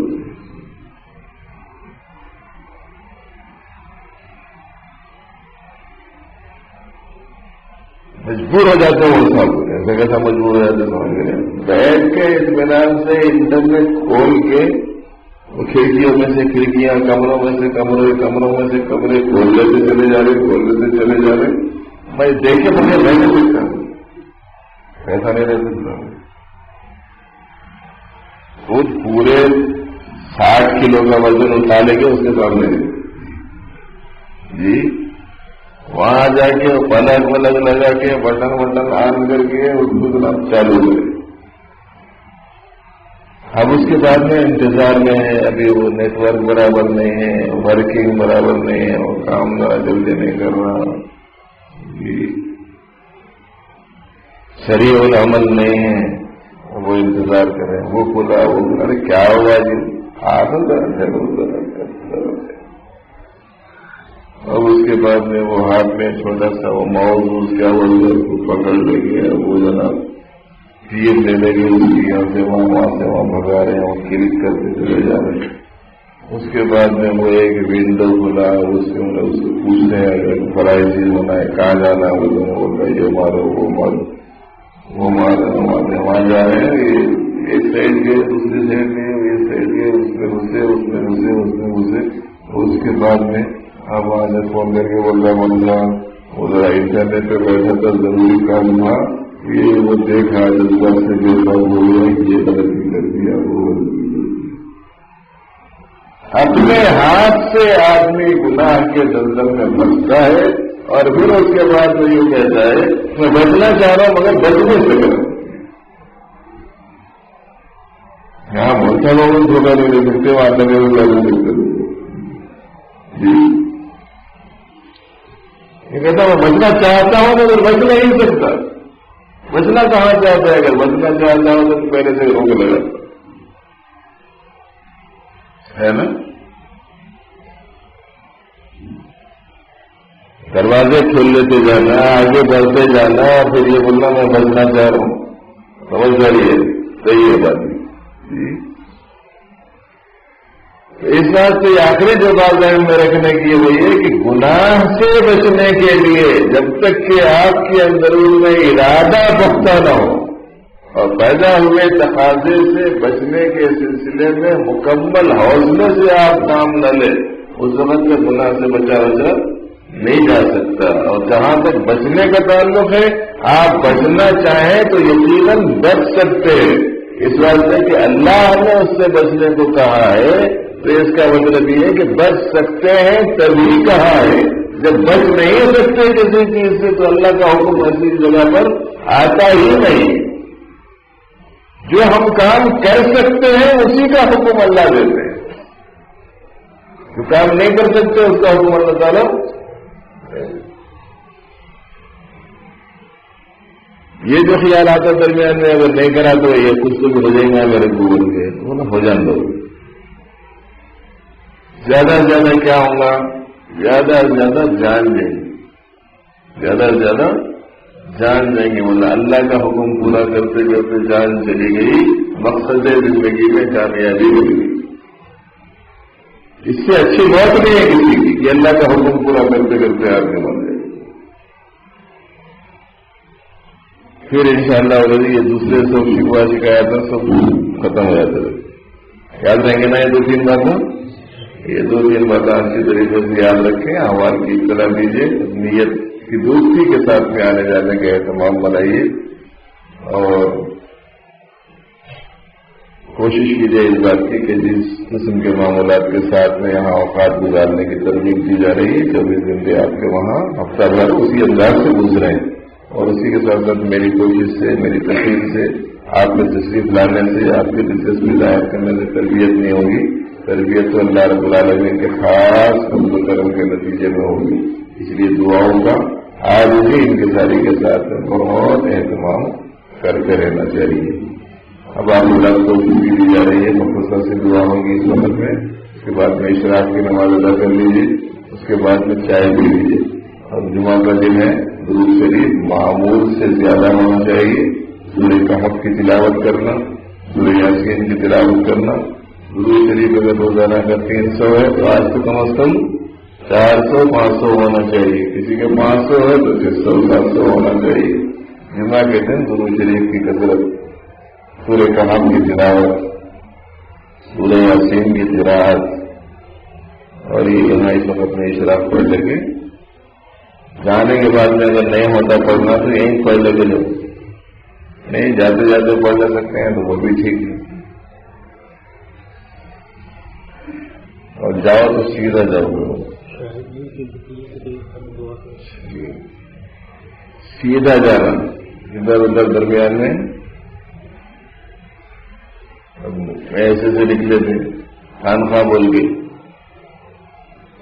مجبور ہو جاتے ہیں وہ سب ایسا کیسا مجبور ہو جاتے سمجھ گئے. بیٹھ کے اطمینان سے انٹرنیٹ کھول کے کھڑکیوں میں سے کھڑکیاں، کمروں میں سے کمرے، کمروں میں سے کمرے کھول لیتے چلے جا رہے. میں دیکھے بغیر رہ نہیں سکتا، ایسا نہیں رہ سکتا. خود پورے 60 کلو کا وزن اٹھا لے کے اس کے سامنے جی وہاں جا کے پلک لگا کے بٹن آن کر کے اس کو چالو کرے. اب اس کے بعد میں انتظار میں ہے، ابھی وہ نیٹ ورک برابر نہیں ہے، ورکنگ برابر نہیں ہے، وہ کام ذرا جلدی نہیں کر رہا، شریع العمل نہیں ہے، وہ انتظار کرے. وہ کھلا وہ ارے کیا ہوگا جی اب اس کے بعد میں وہ ہاتھ میں چھوٹا سا وہ موضوع کیا بولتے اس کو پکڑ لے گیا، وہ جناب تیر لے لے گئے اس کی یہاں سے وہاں بھگا رہے ہیں، وہ کلک کرتے چلے جا رہے ہیں. اس کے بعد میں وہ ایک ونڈو کھلا، اس سے پوچھتے ہیں اگر فلائی چیز ہونا ہے کہاں جانا ہے، وہ بول رہے یہ مارو وہ مارو وہ مارے وہاں جا رہے ہیں. ایک سائڈ گئے دوسری سائڈ گئے، ایک سائڈ گئے، اس میں گھسے. اس کے بعد میں اب وہاں سے فون کر کے بول رہا بولنا وہ ذرا انٹرنیٹ پہ بیٹھا تھا، ضروری کام تھا، یہ وہ دیکھا جذبات سے دیکھا وہ یہ غلطی کر دیا وہ. اپنے ہاتھ سے آدمی گناہ کے دلدل میں پھنستا ہے اور پھر اس کے بعد وہ یہ کہتا ہے میں بچنا چاہ رہا ہوں مگر بچ نہیں سکتا. یہاں بہت سارے لوگ دھوکہ نہیں دے سکتے، وہاں لگے ہوئے لگے سکتے جی. یہ کہتا میں بچنا چاہتا ہوں مگر بچ نہیں سکتا. بچنا کہاں چاہتا ہے؟ اگر بچنا چاہتا ہوں تو پہلے سے روک لگا ہے نا. دروازے کھول لیتے جانا، آگے بڑھتے جانا، پھر یہ بولنا میں بچنا چاہ رہا ہوں. سمجھ رہی ہے؟ صحیح ہے بات جی. اس بات سے آخری جو بات ذہن میں رکھنے کی وہ یہ کہ گناہ سے بچنے کے لیے جب تک کہ آپ کے اندرون میں ارادہ پختہ نہ ہو اور پیدا ہوئے تقاضے سے بچنے کے سلسلے میں مکمل حوصلے سے آپ کام نہ لیں، اس وقت سے گناہ سے بچا نہیں جا سکتا. اور جہاں تک بچنے کا تعلق ہے، آپ بچنا چاہیں تو یقیناً بچ سکتے ہیں. اس واسطے کہ اللہ نے اس سے بچنے کو کہا ہے تو اس کا مطلب یہ ہے کہ بچ سکتے ہیں تبھی کہا ہے. جب بچ نہیں سکتے کسی چیز سے تو اللہ کا حکم ایسی جگہ پر آتا ہی نہیں. جو ہم کام کر سکتے ہیں اسی کا حکم اللہ دیتے ہیں، جو کام نہیں کر سکتے اس کا حکم اللہ تعالیٰ. یہ جو خیالات ہے درمیان میں اگر نہیں کرا تو یہ کچھ تو ہو جائیں گا میرے گوگل کے وہ نہ ہو جان دو. زیادہ سے زیادہ کیا ہوگا؟ زیادہ سے زیادہ جان لیں گے، زیادہ سے زیادہ جان لیں گے. مطلب اللہ کا حکم پورا کرتے کرتے جان چلی گئی، مقصد زندگی میں کامیابی مل گئی. اس سے اچھی موت نہیں ہے کسی کی کہ اللہ کا حکم پورا کرتے کرتے آپ نے مر جائے. پھر انشاءاللہ یہ دوسرے سب شکوا شکایات سب ختم ہو جاتا ہے. یاد رہیں گے نا یہ 2-3 باتیں؟ یہ 2-3 باتیں اچھی طریقے سے یاد رکھیں، احوال کی اطلاع دیجیے، نیت کی دوستی کے ساتھ میں آنے جانے کا اہتمام بنائیے اور کوشش کیجیے اس بات کی کہ جس قسم کے معاملات کے ساتھ میں یہاں اوقات گزارنے کی ترغیب دی جا رہی ہے 24 گھنٹے آپ کے وہاں ہفتہ بھر اسی انداز سے گزریں. اور اسی کے ساتھ ساتھ میری کوشش سے، میری تحریر سے، آپ میں تشریف لانے سے، آپ کی دلچسپی ظاہر کرنے سے تربیت نہیں ہوگی. تربیت تو اللہ رب العالمین کے خاص فضل و کرم کے نتیجے میں ہوگی. اس لیے دعاؤں کا آج بھی انکساری کے ساتھ بہت اہتمام کرتے رہنا چاہیے. اب آپ اللہ کو خوشی دی جا رہی ہے، مختصر سے دعا ہوگی اس وقت میں. اس کے بعد میں اشراق کی نماز ادا کر لیجیے، اس کے بعد میں چائے پی لیجیے. اور جمعہ کا دن ہے، درود شریف معمول سے زیادہ ہونا چاہیے. سورہ کہف کی تلاوت کرنا، سورہ یاسین کی تلاوت کرنا. درود شریف اگر روزانہ کا 300 ہے تو آج تو کم از کم 400-500 ہونا چاہیے. کسی کے 500 ہے تو 600-700 ہونا چاہیے. جمعہ کے دن درود شریف کی کثرت، سورہ کہف کی تلاوت، سورہ یاسین کی قراءت. اور یہ یہاں اس وقت میں اشراق پڑھ لگے. جانے کے بعد میں اگر نہیں ہوتا پڑھنا تو یہیں پڑھ لگے. لو نہیں جاتے جاتے پڑھ لے سکتے ہیں تو وہ بھی ٹھیک ہے. اور جاؤ تو سیدھا جاؤ، سیدھا جانا، ادھر ادھر درمیان میں ایسے سے نکلے تھے خانخواہ بول کے،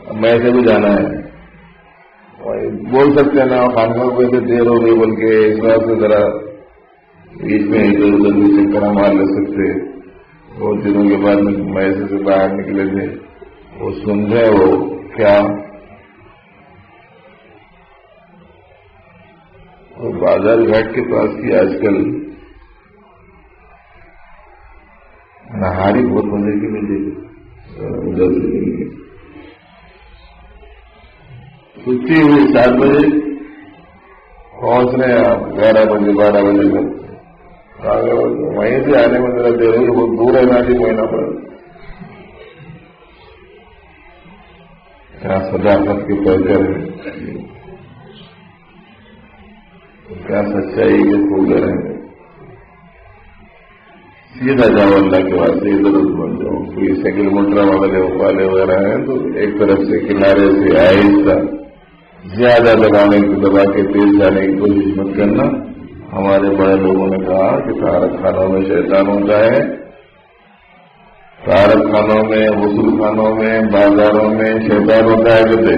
اب میں ایسے بھی جانا ہے بول سکتے ہیں نا، خانخواہ کو ایسے دیر ہو گئی بول کے اس بات سے ذرا بیچ میں ادھر ادھر بھی چکر مار لے سکتے. بہت دنوں کے بعد میں ایسے سے باہر نکلے تھے، وہ سمجھے وہ کیا وہ بازار گھاٹ کے پاس کی آج کل نہاری بہت مزے کی ملے گی. چھٹی ہوئی 7 بجے، پہنچ رہے ہیں آپ 11 بجے 12 بجے تک. وہیں سے آنے میں ذرا دیر ہوئی، بہت دور ہے ناٹی مہینہ پر. کیا صداقت کے پیکر ہے، کیا سچائی کے پھولر ہیں. سیدھا جاؤ اللہ کے واسطے، ادھر بن جاؤ. کوئی سائیکل موٹر والے وغیرہ ہیں تو ایک طرف سے کنارے سے آہستہ، زیادہ دبا کے تیز جانے کی کوشش مت کرنا. ہمارے بڑے لوگوں نے کہا کہ طہارت خانوں میں شیطان ہوتا ہے. طہارت خانوں میں، غسل خانوں میں، بازاروں میں شیطان ہوتا ہے. کہتے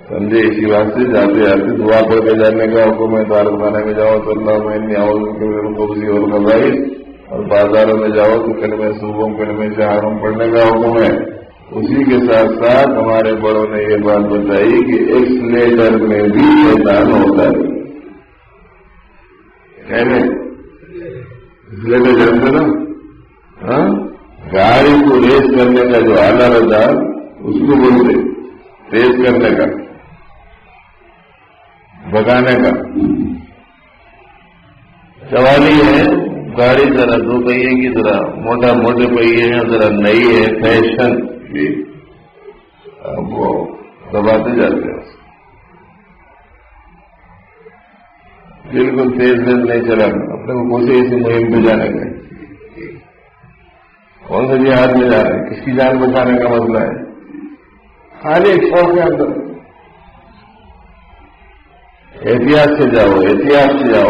سمجھے؟ اسی واسطے جاتے جاتے دعا پڑھ کے جانے کا حکم ہے. طہارت خانے میں جاؤ تو اللہ میں قبضی اور قبائی، اور بازاروں میں جاؤ تو کلمہ صبح کلمہ شہرم پڑھنے کا حکم ہے. اسی کے ساتھ ساتھ ہمارے بڑوں نے یہ بات بتائی کہ ایکسیلیٹر میں بھی شیطان ہوتا ہے. کہنے ایکسیلیٹر جانتے نا, ہاں, گاڑی کو ریس کرنے کا جو آلہ رہتا اس کو بولتے ریس کرنے کا, بگانے کا. سوال یہ ہے گاڑی ذرا دو پہیے کی ذرا موٹے پہیے ہیں, ذرا نئی ہے, فیشن بھی, اب وہ دباتے جاتے ہیں. بالکل تیز نہیں چلانا, اپنے کو کون سی ایسی مہم پہ جانے کا, کون سے جہاد میں جا رہے ہیں, کس کی جان بچانے کا مسئلہ ہے, خالی ایک شوق کے اندر. احتیاط سے جاؤ,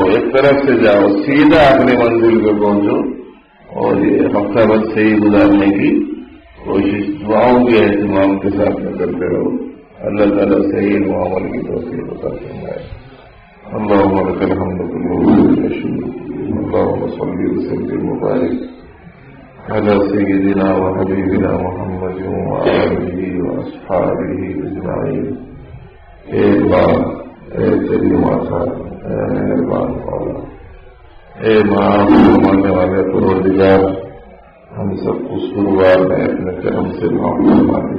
ایک طرف سے جاؤ, سیدھا اپنے منزل پہ پہنچو, اور یہ ہفتہ بھر صحیح گزارنے کی کوشش دعاؤں کے اہتمام کے ساتھ میں کرتے رہو. اللہ تعالیٰ صحیح معامل کی توفیق عطا فرمائے. اللهم لك الحمد كله اللهم صل وسلم وبارك على سيدنا وحبيبنا محمد وآله وأصحابه أجمعين. اے بات اے کریم آقا, اے مہربان مولا, اے معاف فرمانے والے پروردگار, ہم سب قصوروار ہیں, اپنے کرم سے معاف فرما دے.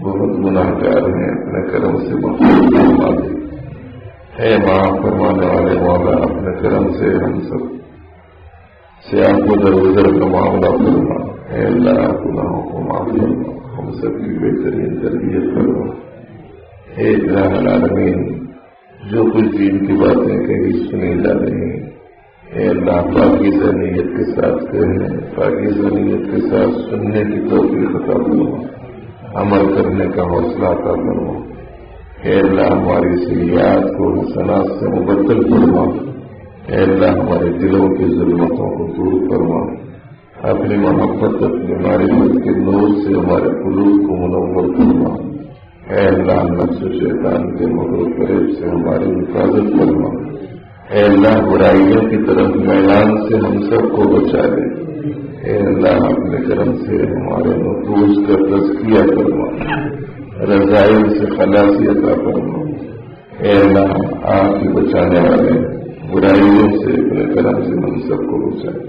بہت گناہگار ہیں, اپنے کرم سے معاف فرما دے. اے معاف فرمانے والے مولا, اپنے کرم سے ہم سب سے آپ کو درگزر کا معاملہ فرما. اے اللہ, گناہوں کو معاف فرما, ہم سب کی بہترین تربیت فرما. اے الہ العالمین, جو کچھ دین کی باتیں کہیں سنی جا رہی ہیں, اے اللہ پاکیزہ نیت کے ساتھ کہنے, پاکیزہ نیت کے ساتھ سننے کی توفیق عطا فرما, عمل کرنے کا حوصلہ عطا فرما. اے اللہ ہماری سیاحت کو حسنات سے مبدل فرما. اے اللہ ہمارے دلوں کی ظلمتوں کو دور فرما. اپنی محبت, اپنی معرفت کے نور سے ہمارے قلوب کو منور فرما. اے اللہ نفس و شیطان کے مغرور فریب سے ہماری حفاظت فرما. اے اللہ برائیوں کی طرف میلان سے ہم سب کو بچا دے. اے اللہ اپنے کرم سے ہمارے نفوس کا تزکیہ فرما, رضائل سے خلاصی عطا فرما. اے اللہ آپ کی بچانے والے, برائیوں سے اپنے کرم سے ہم سب کو بچائے.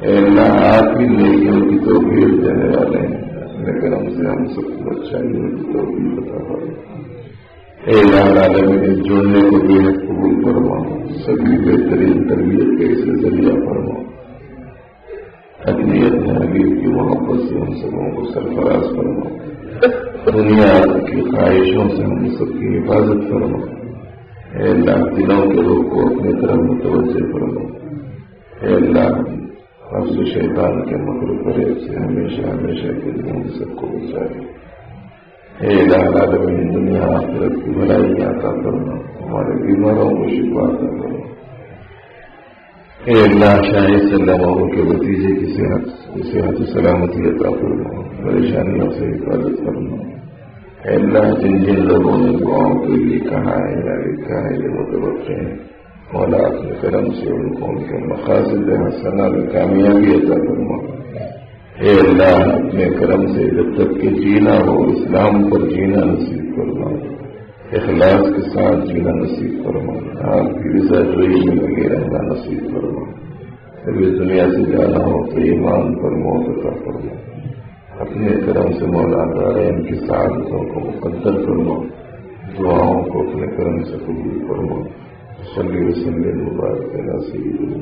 اے اللہ آپ کی نیکیوں کی توفیق دینے والے ہیں, اپنے کرم سے ہم سب کو بچائیوں کی توفیق عطا فرما. اے اللہ العالمین, جڑنے کو بے حد قبول فرما, سبھی بہترین تربیت کے اسے ذریعہ فرما. اپنی حبیب کی محبت سے ہم سبوں کو سرفراز فرما. دنیا کی خواہشوں سے ہم سب کی حفاظت فرما. اے اللہ دلوں کے روح کو اپنے طرف متوجہ فرما. اے اللہ حفظ شیطان کے مکر فریب سے ہمیشہ ہمیشہ کے لیے ہم سب کو بچائے. اے الہ العالمین, دنیا آخرت کی بھلائی عطا فرما, ہمارے بیماروں کو شفا عطا فرما. اے اللہ شاہد صلی اللہ علیہ وسلم کے بھتیجے کی صحت و سلامتی عطا فرما, پریشانیوں سے حفاظت فرما. اے اللہ جن جن لوگوں نے دعاؤں کے لیے کہا ہے یا لکھا ہے یہ متوقع ہیں, مولا اپنے کرم سے ان کو ان کے مقاصد حسنہ میں کامیابی عطا فرما. اے اللہ اپنے کرم سے جب تک کہ جینا ہو اسلام پر جینا نصیب فرما, اخلاص کے ساتھ جینا نصیب فرما, آپ کی رضا جوئی میں لگے رہنا نصیب فرما. جب اس دنیا سے جانا ہو تو ایمان پر موت عطا فرما. اپنے کرم سے مولا ان کی سعادتوں کو مقدر فرما, دعاؤں کو اپنے کرم سے قبول فرما. صلی وسلم مبارک علی سیدنا